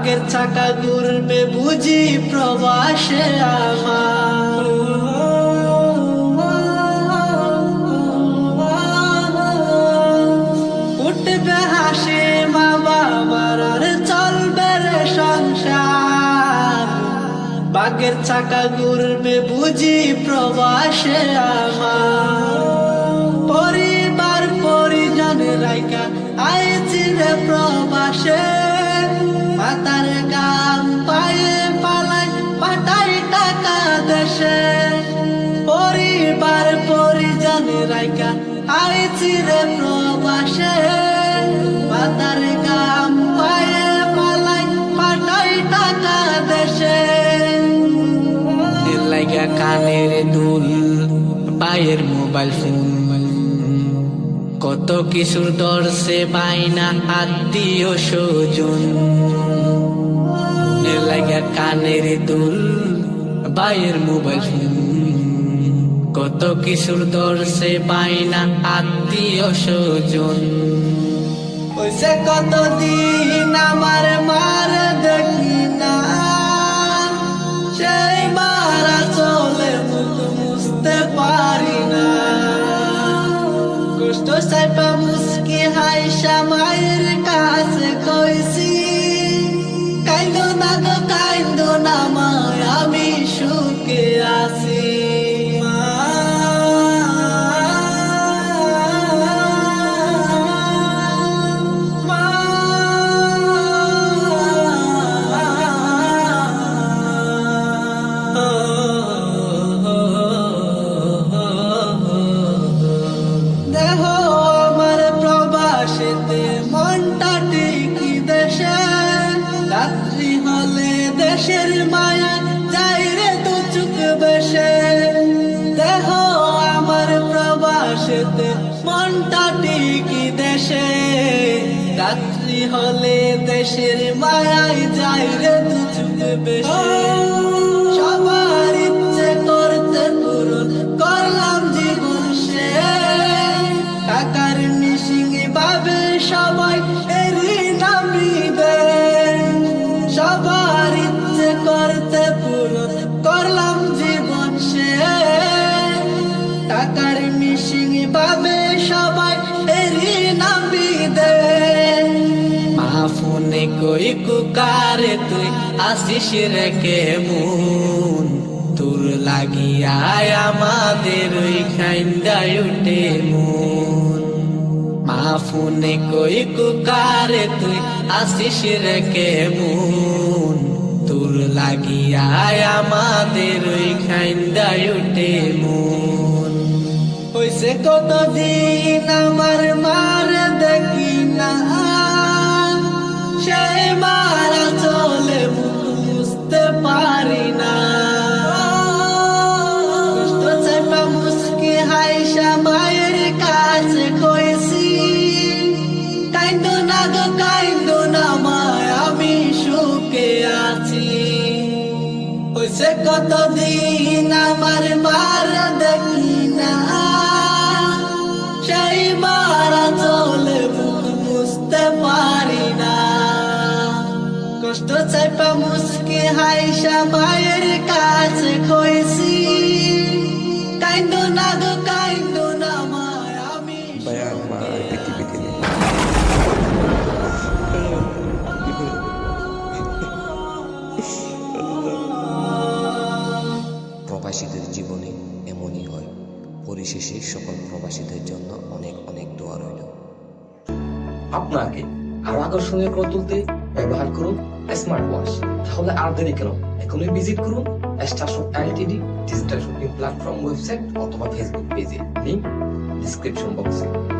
ভাগ্যের চাকা ঘুরবে বুঝি প্রবাসে আমার। উঠবে হাসি মা বাবার আর চলবে রে সংসার। ভাগ্যের চাকা ঘুরবে বুঝি প্রবাসে আমার। পরিবার পরিজন রাইকা আইছি রে প্রবাসে, মাতার গাম পায়ে পালাই পাঠাই টাকা দেশে। পরিবার পরিজন রাইকা আইছি রে প্রবাসে, মাতার গাম পায়ে পালাই পাঠাই টাকা দেশে। লাইগা কানের দুল পায়ের মোবাইল ফোন, কত কিছুর দর্শে বাইনা আত্মীয় স্বজন। লাগা কানের দুল বাইয়ের মোবাইল ফোন, কত কিছুর দর্শে বাইনা আত্মীয় স্বজন। ওইসে কতদিন আমার মার দেখি না, সেই মারা চলে মুখ মুছতে পারি না। কষ্ট সাইপা মুস্কি হাইসা মায়ের কাছে কইছি, কাইন্দো না গো কাইন্দো না মা, আমি সুখে আছি। মনটা টিকি দেশে, রাত্রি হলে দেশের মায়া যাই রে তো চুক বেশে। দেহ আমার প্রবাসেতে মনটা টিকি দেশে, রাত্রি হলে দেশের মায়ায় যাই রে তো চুক বেশে। সবার ইচ্ছে করতে পূরণ করলাম জীবন সে, টাকার মিশিং ভাবে সবাই এরই নামিবে। সবার ইচ্ছে করতে পূরণ করলাম জীবন সে, টাকার মিশিং ভাবে সবাই এরই নামিবে। মা ফোনে কই কুকারে তুই আসিস রে কেমন, তোর লাগিয়া আমাদের ওই খাইন্দায় উঠে মন। মা ফোনে কই কুকারে তুই আসিস রে কেমন, তোর লাগিয়া আমাদের ওই খাইন্দায় উঠে মন। হইছে কতদিন আমার মার দেখি না, সেই মারা চলে মুখ মুছতে পারি না। কষ্ট চাইপা মুস্কি হাইসা মায়ের কাছে কইছি, কাইন্দো না গো কাইন্দো না মা, আমি সুখে আছি। হইছে কতদিন আমার মার দেখি না, সেই মারা চলে মুখ মুছতে পারি না। কষ্ট চাইপা মুস্কি হাইসা মায়ের কাছে কইছি, কাইন্দো না গো কাইন্দো না মা, আমি পৃথিবীতে নেই। প্রবাসীদের জীবনে এমনই হয়। পরিশেষে সকল প্রবাসীদের জন্য অনেক অনেক দোয়া রইল। আপনাকে আরো আকর্ষণীয় করে তুলতে ব্যবহার করুন স্মার্ট ওয়াচ। তাহলে আর দেরি কেন, এখনই ভিজিট করুন star shop Ltd digital shopping platform website অথবা ফেসবুক পেজে, লিংক ডিসক্রিপশন বক্সে।